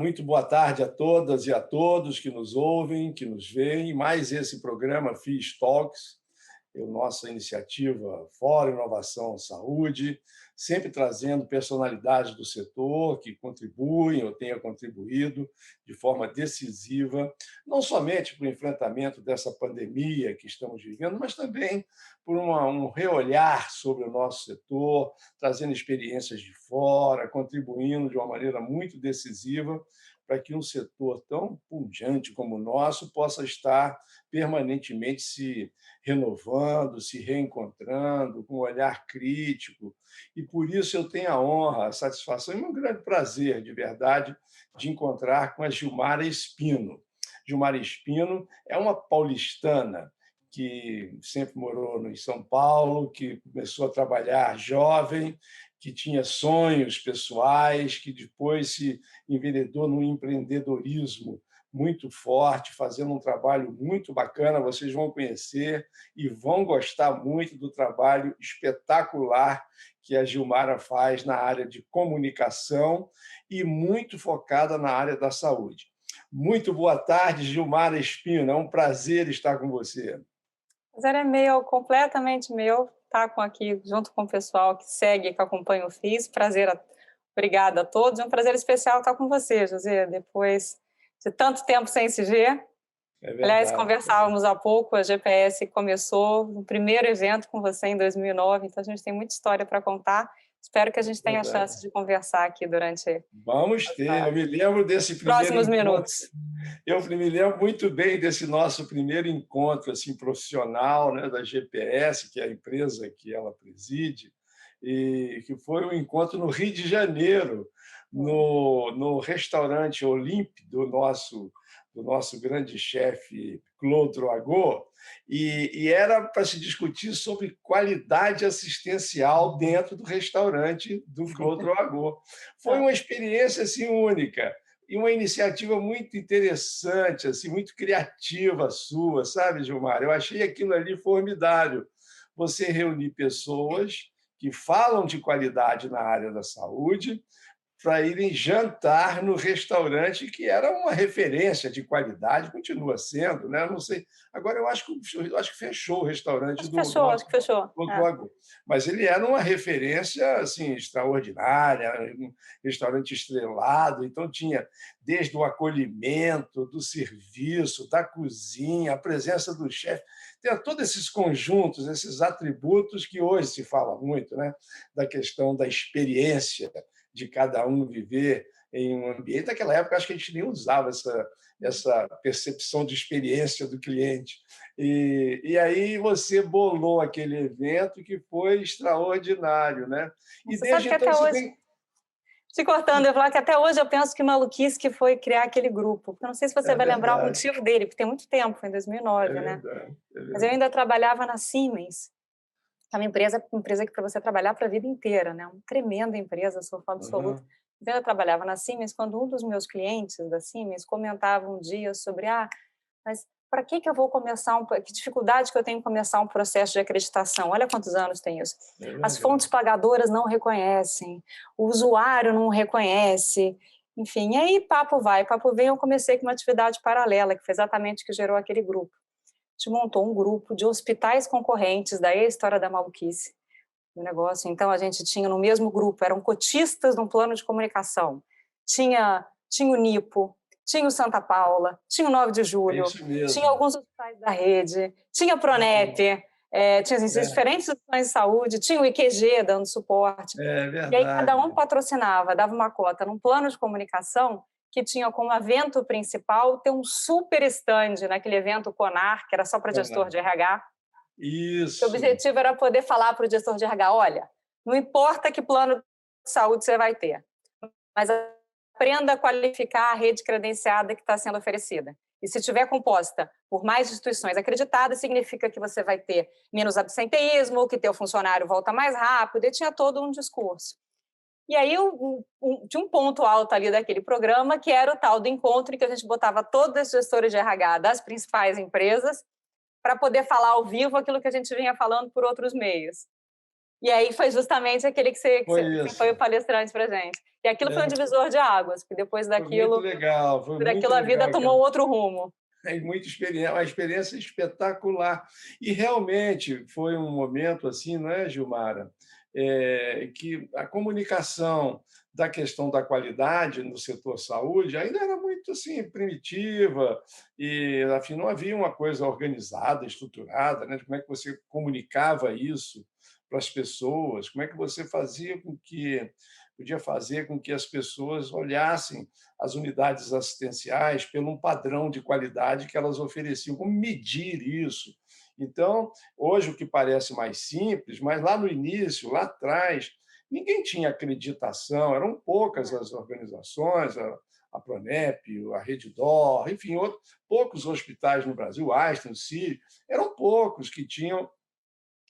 Muito boa tarde a todas e a todos que nos ouvem, que nos veem. Mais esse programa FIS Talks, nossa iniciativa Fórum Inovação Saúde, sempre trazendo personalidades do setor que contribuem ou tenham contribuído de forma decisiva, não somente para o enfrentamento dessa pandemia que estamos vivendo, mas também por um reolhar sobre o nosso setor, trazendo experiências de fora, contribuindo de uma maneira muito decisiva para que um setor tão pujante como o nosso possa estar permanentemente se renovando, se reencontrando, com um olhar crítico. E por isso eu tenho a honra, a satisfação e um grande prazer, de verdade, de encontrar com a Gilmara Espino. Gilmara Espino é uma paulistana que sempre morou em São Paulo, que começou a trabalhar jovem, que tinha sonhos pessoais, que depois se enveredou no empreendedorismo muito forte, fazendo um trabalho muito bacana. Vocês vão conhecer e vão gostar muito do trabalho espetacular que a Gilmara faz na área de comunicação e muito focada na área da saúde. Muito boa tarde, Gilmara Espino. É um prazer estar com você. O prazer é meu, completamente meu, estar aqui junto com o pessoal que segue, que acompanha o FIS. Obrigada a todos. É um prazer especial estar com você, José, depois de tanto tempo sem se ver. Aliás, conversávamos há pouco, a GPS começou o primeiro evento com você em 2009, então a gente tem muita história para contar. Espero que a gente tenha a chance de conversar aqui durante Vamos ter. Eu me lembro desse primeiro próximos minutos. Eu me lembro muito bem desse nosso primeiro encontro assim, profissional, né, da GPS, que é a empresa que ela preside, e que foi um encontro no Rio de Janeiro, no restaurante Olympe do nosso grande chefe Claude Troagot, e era para se discutir sobre qualidade assistencial dentro do restaurante do Claude Troagot. Foi uma experiência assim, única e uma iniciativa muito interessante, assim, muito criativa sua, sabe, Gilmar? Eu achei aquilo ali formidável. Você reunir pessoas que falam de qualidade na área da saúde para irem jantar no restaurante que era uma referência de qualidade, continua sendo, né? Não sei. Agora eu acho que fechou o restaurante Acho que fechou. do Lagoa. Mas ele era uma referência assim extraordinária, um restaurante estrelado, então tinha desde o acolhimento, do serviço, da cozinha, a presença do chefe, tem todos esses conjuntos, esses atributos que hoje se fala muito, né? Da questão da experiência de cada um viver em um ambiente. Naquela época, acho que a gente nem usava essa percepção de experiência do cliente. E aí você bolou aquele evento que foi extraordinário, né? E você desde então você tem... Te cortando, eu falar que até hoje eu penso que maluquice que foi criar aquele grupo. Eu não sei se você vai lembrar o motivo dele, porque tem muito tempo, foi em 2009, né? Mas eu ainda trabalhava na Siemens, que é uma empresa que para você trabalhar para a vida inteira, né? Uma tremenda empresa, sou fã absoluta. Então, eu trabalhava na Siemens quando um dos meus clientes da Siemens comentava um dia sobre mas para que eu vou começar que dificuldade que eu tenho em começar um processo de acreditação? Olha quantos anos tem isso. As fontes pagadoras não reconhecem, o usuário não reconhece, enfim. E aí, papo vai, papo vem, eu comecei com uma atividade paralela, que foi exatamente o que gerou aquele grupo. A gente montou um grupo de hospitais concorrentes, daí a história da maluquice do negócio. Então, a gente tinha no mesmo grupo, eram cotistas de um plano de comunicação. Tinha o Nipo, tinha o Santa Paula, tinha o 9 de Julho, tinha alguns hospitais da rede, tinha a Pronep, tinha diferentes instituições de saúde, tinha o IQG dando suporte. E aí cada um patrocinava, dava uma cota num plano de comunicação que tinha como evento principal ter um super stand naquele evento CONAR, que era só para gestor de RH. Isso. O objetivo era poder falar para o gestor de RH, olha, não importa que plano de saúde você vai ter, mas aprenda a qualificar a rede credenciada que está sendo oferecida. E se estiver composta por mais instituições acreditadas, significa que você vai ter menos absenteísmo, que teu funcionário volta mais rápido, e tinha todo um discurso. E aí tinha um ponto alto ali daquele programa, que era o tal do encontro, em que a gente botava todos os gestores de RH das principais empresas para poder falar ao vivo aquilo que a gente vinha falando por outros meios. E aí foi justamente aquele que Foi foi o palestrante para a gente. E aquilo foi um divisor de águas, porque depois daquilo, foi muito a vida legal, tomou outro rumo. uma experiência espetacular. E realmente foi um momento assim, não é, Gilmara? Que a comunicação da questão da qualidade no setor saúde ainda era muito assim primitiva e afim não havia uma coisa organizada, estruturada, né? De como é que você comunicava isso para as pessoas, como é que você podia fazer com que as pessoas olhassem as unidades assistenciais pelo um padrão de qualidade que elas ofereciam, como medir isso. Então, hoje o que parece mais simples, mas lá no início, lá atrás, ninguém tinha acreditação, eram poucas as organizações, a Pronep, a Reddor, enfim, poucos hospitais no Brasil, o Einstein, o Sírio, eram poucos que tinham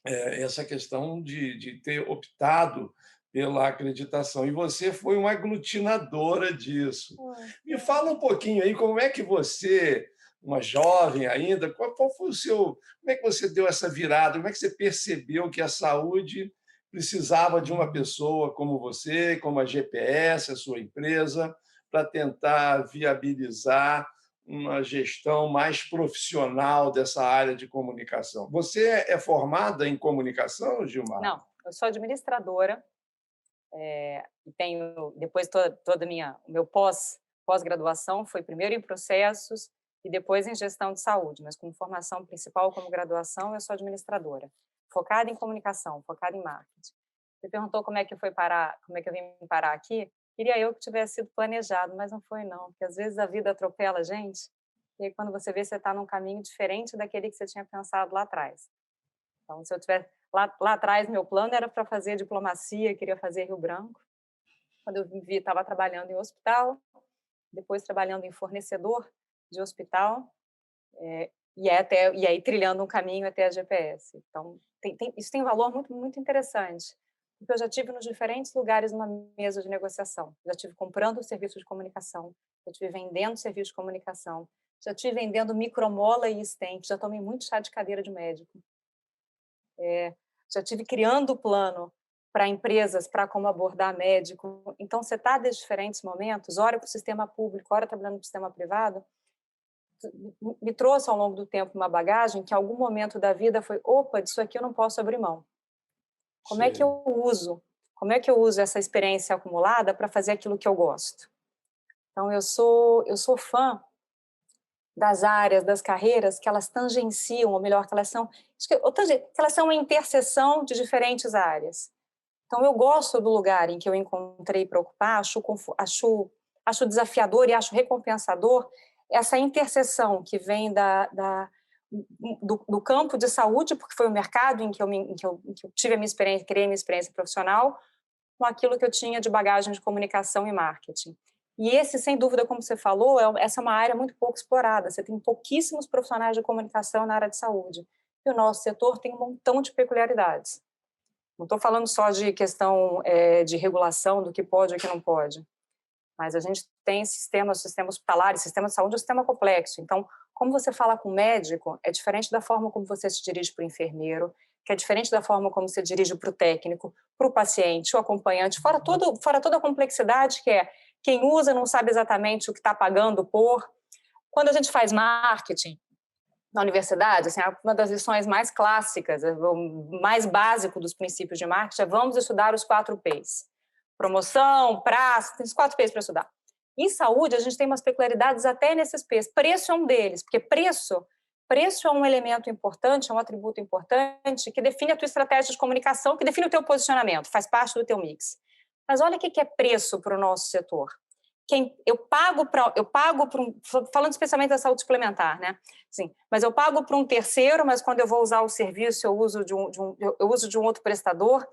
essa questão de ter optado pela acreditação. E você foi uma aglutinadora disso. Me fala um pouquinho aí como é que você, uma jovem ainda, qual foi o seu. Como é que você deu essa virada? Como é que você percebeu que a saúde precisava de uma pessoa como você, como a GPS, a sua empresa, para tentar viabilizar uma gestão mais profissional dessa área de comunicação? Você é formada em comunicação, Gilmar? Não, eu sou administradora, e tenho, depois toda o meu pós-graduação foi primeiro em processos e depois em gestão de saúde, mas como formação principal, como graduação, eu sou administradora, focada em comunicação, focada em marketing. Você perguntou como é que eu vim parar aqui? Queria eu que tivesse sido planejado, mas não foi não, porque às vezes a vida atropela a gente, e aí quando você vê, você está num caminho diferente daquele que você tinha pensado lá atrás. Então, se eu tivesse lá atrás, meu plano era para fazer diplomacia, queria fazer Rio Branco. Quando eu me vi, estava trabalhando em hospital, depois trabalhando em fornecedor de hospital, e aí trilhando um caminho até a GPS. Então, isso tem um valor muito, muito interessante, porque eu já tive nos diferentes lugares numa mesa de negociação. Já tive comprando serviço de comunicação, já tive vendendo serviço de comunicação, já tive vendendo micromola e stent, já tomei muito chá de cadeira de médico. Já tive criando plano para empresas, para como abordar médico. Então, você está desde diferentes momentos, ora para o sistema público, ora trabalhando no sistema privado, me trouxe ao longo do tempo uma bagagem que em algum momento da vida foi, opa, disso aqui eu não posso abrir mão. Como é que eu uso? Como é que eu uso essa experiência acumulada para fazer aquilo que eu gosto? Então, eu sou fã das áreas, das carreiras que elas tangenciam, ou melhor, que elas são uma interseção de diferentes áreas. Então, eu gosto do lugar em que eu encontrei para ocupar, acho desafiador e acho recompensador essa interseção que vem do campo de saúde, porque foi o mercado em que eu tive a minha experiência, criei a minha experiência profissional, com aquilo que eu tinha de bagagem de comunicação e marketing. E esse, sem dúvida, como você falou, essa é uma área muito pouco explorada. Você tem pouquíssimos profissionais de comunicação na área de saúde. E o nosso setor tem um montão de peculiaridades. Não estou falando só de questão de regulação, do que pode e o que não pode. Mas a gente tem sistema hospitalar, sistema de saúde é um sistema complexo. Então, como você fala com o médico, é diferente da forma como você se dirige para o enfermeiro, que é diferente da forma como você dirige para o técnico, para o paciente, o acompanhante, fora toda a complexidade que é quem usa não sabe exatamente o que está pagando por. Quando a gente faz marketing na universidade, assim, uma das lições mais clássicas, o mais básico dos princípios de marketing é vamos estudar os 4 P's. Promoção, prazo, tem os 4 P's para estudar. Em saúde, a gente tem umas peculiaridades até nesses P's. Preço é um deles, porque preço é um elemento importante, é um atributo importante que define a tua estratégia de comunicação, que define o teu posicionamento, faz parte do teu mix. Mas olha o que é preço para o nosso setor. Eu pago para falando especialmente da saúde suplementar, né? Sim, mas eu pago para um terceiro, mas quando eu vou usar o serviço eu uso de um outro prestador,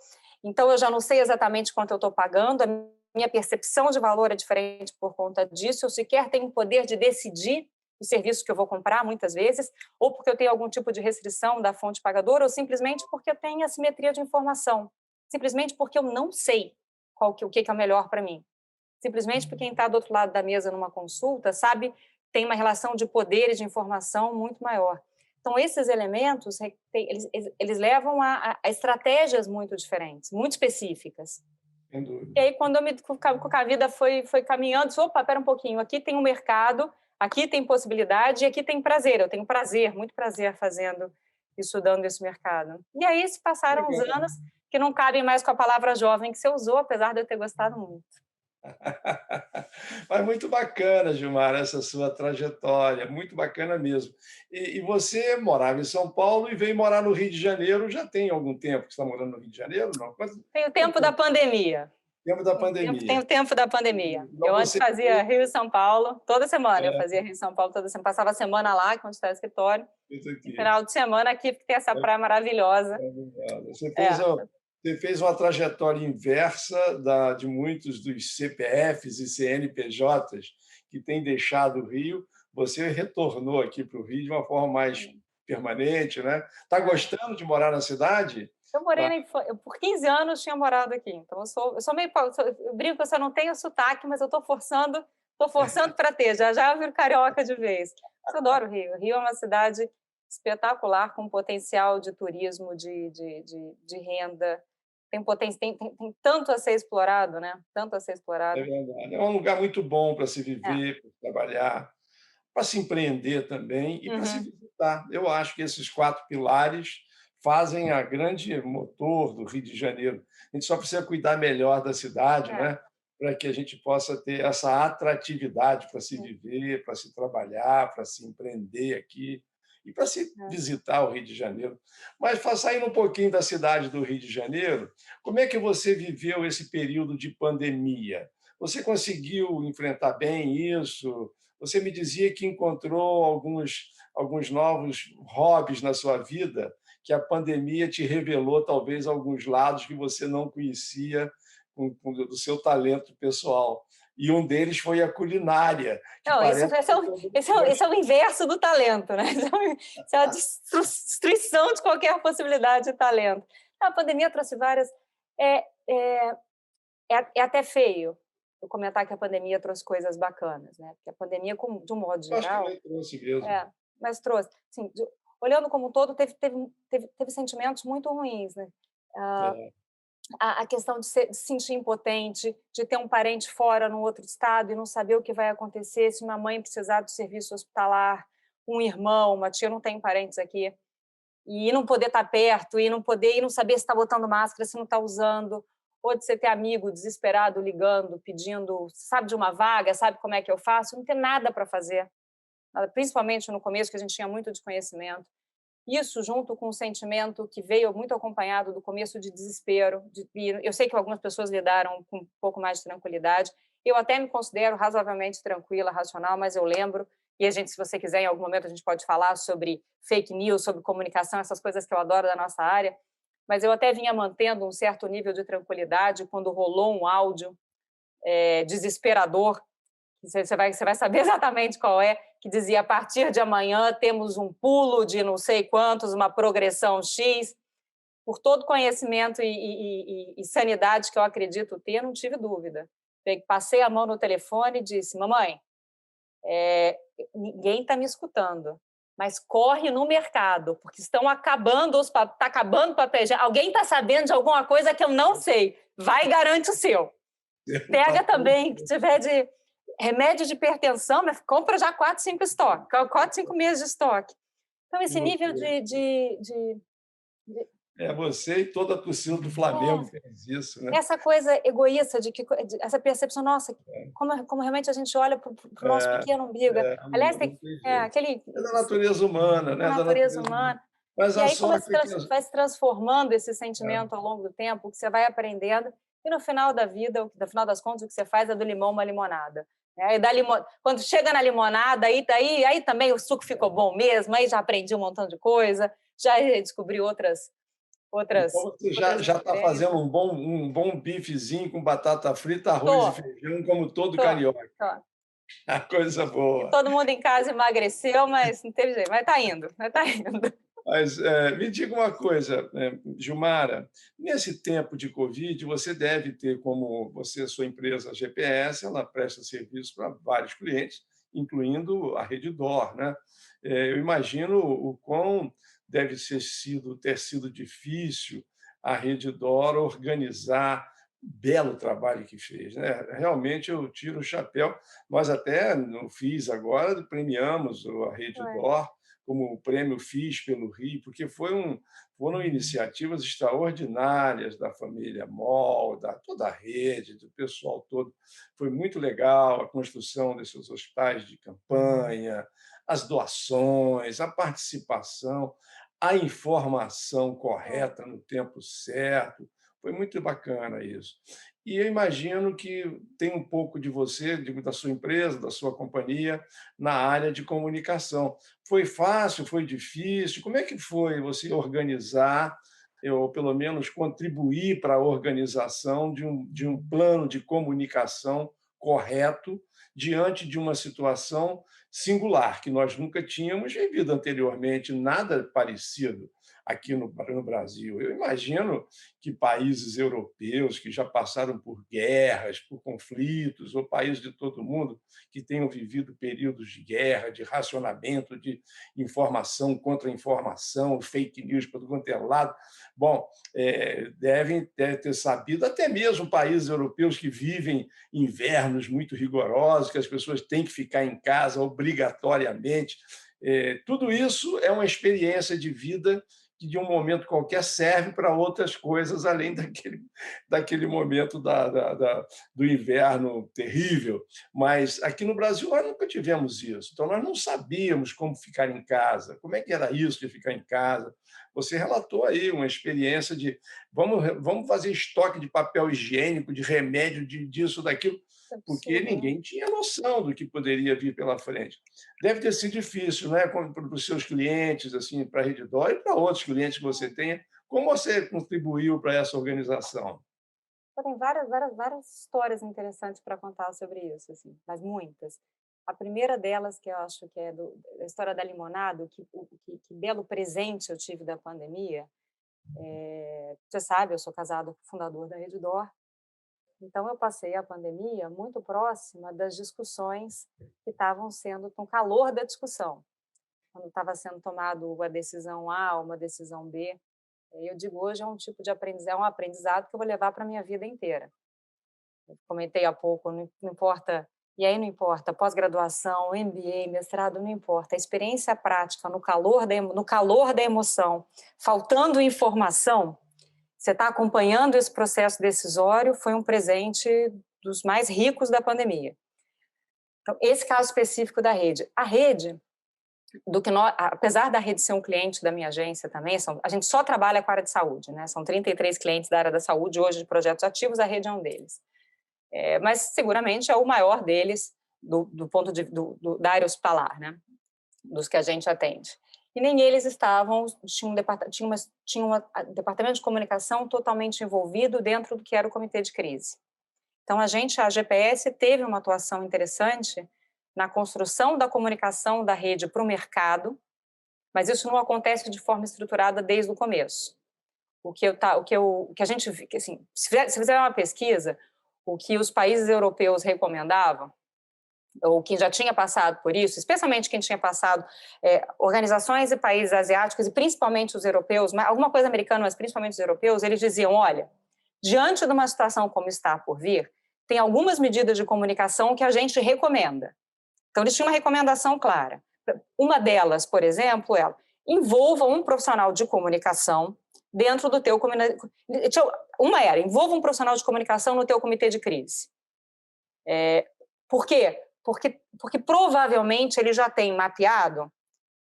então eu já não sei exatamente quanto eu estou pagando, a minha percepção de valor é diferente por conta disso, eu sequer tenho o poder de decidir o serviço que eu vou comprar, muitas vezes, ou porque eu tenho algum tipo de restrição da fonte pagadora, ou simplesmente porque eu tenho assimetria de informação, simplesmente porque eu não sei o que é o melhor para mim. Simplesmente porque quem está do outro lado da mesa numa consulta, sabe, tem uma relação de poder e de informação muito maior. Então, esses elementos, eles levam a estratégias muito diferentes, muito específicas. Sem dúvida. E aí, quando a vida foi caminhando, disse, opa, pera um pouquinho, aqui tem um mercado, aqui tem possibilidade e aqui tem prazer. Eu tenho prazer, muito prazer fazendo, estudando esse mercado. E aí se passaram os anos que não cabem mais com a palavra jovem que você usou, apesar de eu ter gostado muito. Mas muito bacana, Gilmar, essa sua trajetória, muito bacana mesmo. E você morava em São Paulo e veio morar no Rio de Janeiro, já tem algum tempo que você está morando no Rio de Janeiro? Não? Tem o tempo da pandemia. Tempo da pandemia. Tem o tempo da pandemia. Eu antes fazia Rio e São Paulo, toda semana. Eu fazia Rio e São Paulo toda semana. Passava a semana lá, onde está o escritório. No final de semana aqui, porque tem essa praia maravilhosa. Você fez uma trajetória inversa de muitos dos CPFs e CNPJs que têm deixado o Rio. Você retornou aqui para o Rio de uma forma mais permanente, né? Está gostando de morar na cidade? Eu morei por 15 anos, tinha morado aqui. Então eu sou meio, eu brinco que eu não tenho sotaque, mas eu estou forçando para ter. Já eu viro carioca de vez. Eu adoro o Rio. O Rio é uma cidade espetacular, com potencial de turismo, de renda. Tem tanto a ser explorado, né? Tanto a ser explorado. É verdade. É um lugar muito bom para se viver, para trabalhar, para se empreender também e para se visitar. Eu acho que esses 4 pilares fazem a grande motor do Rio de Janeiro. A gente só precisa cuidar melhor da cidade, né? Para que a gente possa ter essa atratividade para se viver, para se trabalhar, para se empreender aqui e para se visitar o Rio de Janeiro. Mas, saindo um pouquinho da cidade do Rio de Janeiro, como é que você viveu esse período de pandemia? Você conseguiu enfrentar bem isso? Você me dizia que encontrou alguns novos hobbies na sua vida, que a pandemia te revelou talvez alguns lados que você não conhecia do seu talento pessoal. E um deles foi a culinária. Não, esse é o inverso do talento, né? Isso é a destruição de qualquer possibilidade de talento. A pandemia trouxe várias... É até feio eu comentar que a pandemia trouxe coisas bacanas, né? Porque a pandemia, de um modo geral... Acho que trouxe mesmo. Mas trouxe. Assim, olhando como um todo, teve sentimentos muito ruins, né? A questão de se sentir impotente, de ter um parente fora, num outro estado, e não saber o que vai acontecer, se uma mãe precisar do serviço hospitalar, um irmão, uma tia, eu não tenho parentes aqui, e não poder estar perto, e não saber se está botando máscara, se não está usando, ou de você ter amigo desesperado ligando, pedindo, sabe de uma vaga, sabe como é que eu faço, não ter nada para fazer, principalmente no começo, que a gente tinha muito desconhecimento. Isso, junto com um sentimento que veio muito acompanhado do começo de desespero. Eu sei que algumas pessoas lidaram com um pouco mais de tranquilidade. Eu até me considero razoavelmente tranquila, racional, mas eu lembro, e se você quiser, em algum momento a gente pode falar sobre fake news, sobre comunicação, essas coisas que eu adoro da nossa área, mas eu até vinha mantendo um certo nível de tranquilidade quando rolou um áudio desesperador, você vai saber exatamente qual é, que dizia, a partir de amanhã temos um pulo de não sei quantos, uma progressão X. Por todo conhecimento e sanidade que eu acredito ter, não tive dúvida. Passei a mão no telefone e disse, mamãe, ninguém está me escutando, mas corre no mercado, porque estão acabando está acabando o papel. Alguém está sabendo de alguma coisa que eu não sei. Vai e garante o seu. Pega também, que tiver de... remédio de hipertensão, mas compra já 4, 5 estoque, 4, 5 meses de estoque. Então, esse nível de... Você e toda a torcida do Flamengo fez isso, né? Essa coisa egoísta, essa percepção, nossa, como realmente a gente olha para o nosso pequeno umbigo. Aliás, aquele... É da natureza humana, né? Da natureza humana. Mas e aí, como vai se transformando esse sentimento ao longo do tempo, que você vai aprendendo, e no final da vida, no final das contas, o que você faz é do limão uma limonada. Quando chega na limonada, aí também o suco ficou bom mesmo, aí já aprendi um montão de coisa, já descobri outras. Então você já está fazendo um bom bifezinho com batata frita, arroz e feijão, como todo carioca. A coisa boa. E todo mundo em casa emagreceu, mas não teve jeito. Mas está indo. Mas me diga uma coisa, Gilmara, nesse tempo de Covid, você deve ter, como sua empresa GPS, ela presta serviço para vários clientes, incluindo a Redditor, né? Eu imagino o quão deve ter sido difícil a Redditor organizar o belo trabalho que fez, né? Realmente eu tiro o chapéu. Nós até no FIS agora premiamos a Redditor como o prêmio FIS pelo Rio, porque foram iniciativas extraordinárias da família Moll, da toda a rede, do pessoal todo. Foi muito legal a construção desses hospitais de campanha, as doações, a participação, a informação correta no tempo certo. Foi muito bacana isso. E eu imagino que tem um pouco de você, da sua empresa, da sua companhia, na área de comunicação. Foi fácil? Foi difícil? Como é que foi você organizar, ou pelo menos contribuir para a organização de um plano de comunicação correto diante de uma situação singular, que nós nunca tínhamos vivido anteriormente, nada parecido aqui no Brasil. Eu imagino que países europeus que já passaram por guerras, por conflitos, ou países de todo mundo que tenham vivido períodos de guerra, de racionamento, de informação contra informação, fake news por todo quanto é lado, bom, devem ter sabido, até mesmo países europeus que vivem invernos muito rigorosos, que as pessoas têm que ficar em casa obrigatoriamente. Tudo isso é uma experiência de vida que, de um momento qualquer, serve para outras coisas, além daquele momento do inverno terrível. Mas aqui no Brasil nós nunca tivemos isso, então nós não sabíamos como ficar em casa, como é que era isso de ficar em casa. Você relatou aí uma experiência de vamos fazer estoque de papel higiênico, de remédio, disso, daquilo, porque ninguém tinha noção do que poderia vir pela frente. Deve ter sido difícil, né, para os seus clientes, assim, para a Redditor e para outros clientes que você tenha. Como você contribuiu para essa organização? Tem várias histórias interessantes para contar sobre isso, assim, mas muitas. A primeira delas, que eu acho que é da história da limonada, que belo presente eu tive da pandemia. Você sabe, eu sou casada com o fundador da Redditor, então eu passei a pandemia muito próxima das discussões que estavam sendo, com o calor da discussão, quando estava sendo tomado uma decisão A, uma decisão B. Eu digo, hoje é um tipo de aprendizado, um aprendizado que eu vou levar para a minha vida inteira. Eu comentei há pouco, não importa, e aí não importa, pós-graduação, MBA, mestrado, não importa, a experiência prática no calor da emoção, faltando informação, você está acompanhando esse processo decisório, foi um presente dos mais ricos da pandemia. Então, esse caso específico da rede. A rede, apesar da rede ser um cliente da minha agência também, a gente só trabalha com a área de saúde, né? São 33 clientes da área da saúde hoje de projetos ativos, a rede é um deles. Mas seguramente é o maior deles do ponto da área hospitalar, né? Dos que a gente atende. E nem eles tinha um departamento de comunicação totalmente envolvido dentro do que era o comitê de crise. Então, a GPS, teve uma atuação interessante na construção da comunicação da rede para o mercado, mas isso não acontece de forma estruturada desde o começo. O que a gente, assim, se fizer uma pesquisa, o que os países europeus recomendavam, ou quem já tinha passado por isso, especialmente quem tinha passado, organizações e países asiáticos, e principalmente os europeus, alguma coisa americana, mas principalmente os europeus, eles diziam, olha, diante de uma situação como está por vir, tem algumas medidas de comunicação que a gente recomenda. Então, eles tinham uma recomendação clara. Uma delas, por exemplo, envolva um profissional de comunicação dentro do teu... Uma era, envolva um profissional de comunicação no teu comitê de crise. Por quê? Porque provavelmente ele já tem mapeado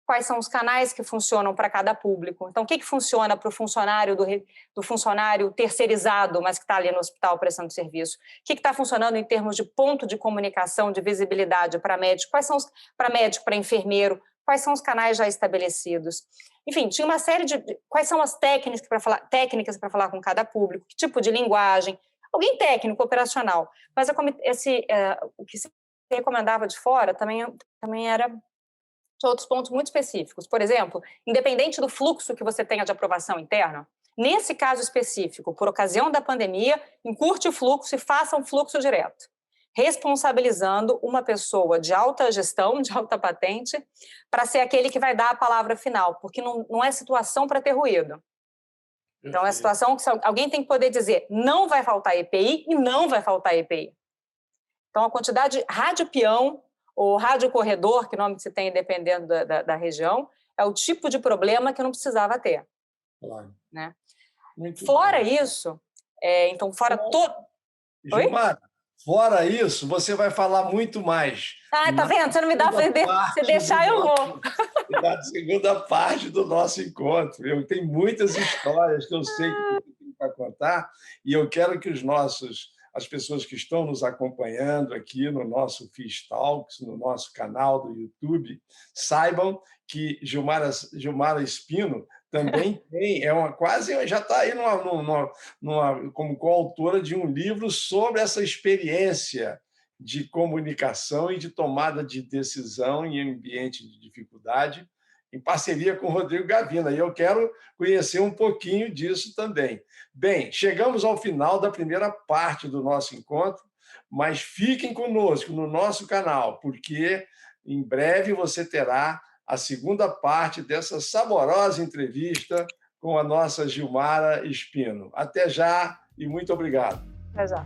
quais são os canais que funcionam para cada público. Então, o que funciona para o funcionário do funcionário terceirizado, mas que está ali no hospital prestando serviço? O que está funcionando em termos de ponto de comunicação, de visibilidade para médico? Quais são para médico, para enfermeiro? Quais são os canais já estabelecidos? Enfim, tinha uma série de... Quais são as técnicas para falar com cada público? Que tipo de linguagem? Alguém técnico, operacional. Mas o que se recomendava de fora também era de outros pontos muito específicos. Por exemplo, independente do fluxo que você tenha de aprovação interna, nesse caso específico, por ocasião da pandemia, encurte o fluxo e faça um fluxo direto. responsabilizando uma pessoa de alta gestão, de alta patente, para ser aquele que vai dar a palavra final, porque não é situação para ter ruído. Então, é a situação que alguém tem que poder dizer não vai faltar EPI e não vai faltar EPI. Então, a quantidade de rádio peão ou rádio corredor, que nome se tem dependendo da região, é o tipo de problema que não precisava ter. Claro. Né? Fora isso, então, fora todo... Gilmara, fora isso, você vai falar muito mais. Tá vendo? Você não me dá para entender. Se deixar, eu vou. Da segunda parte do nosso encontro. Eu tenho muitas histórias que eu sei que você tem para contar e eu quero que as pessoas que estão nos acompanhando aqui no nosso Fish Talks, no nosso canal do YouTube, saibam que Gilmara Spino também tem, já está aí como coautora de um livro sobre essa experiência de comunicação e de tomada de decisão em ambiente de dificuldade, em parceria com o Rodrigo Gavina. E eu quero conhecer um pouquinho disso também. Bem, chegamos ao final da primeira parte do nosso encontro, mas fiquem conosco no nosso canal, porque em breve você terá a segunda parte dessa saborosa entrevista com a nossa Gilmara Spino. Até já e muito obrigado. Até já.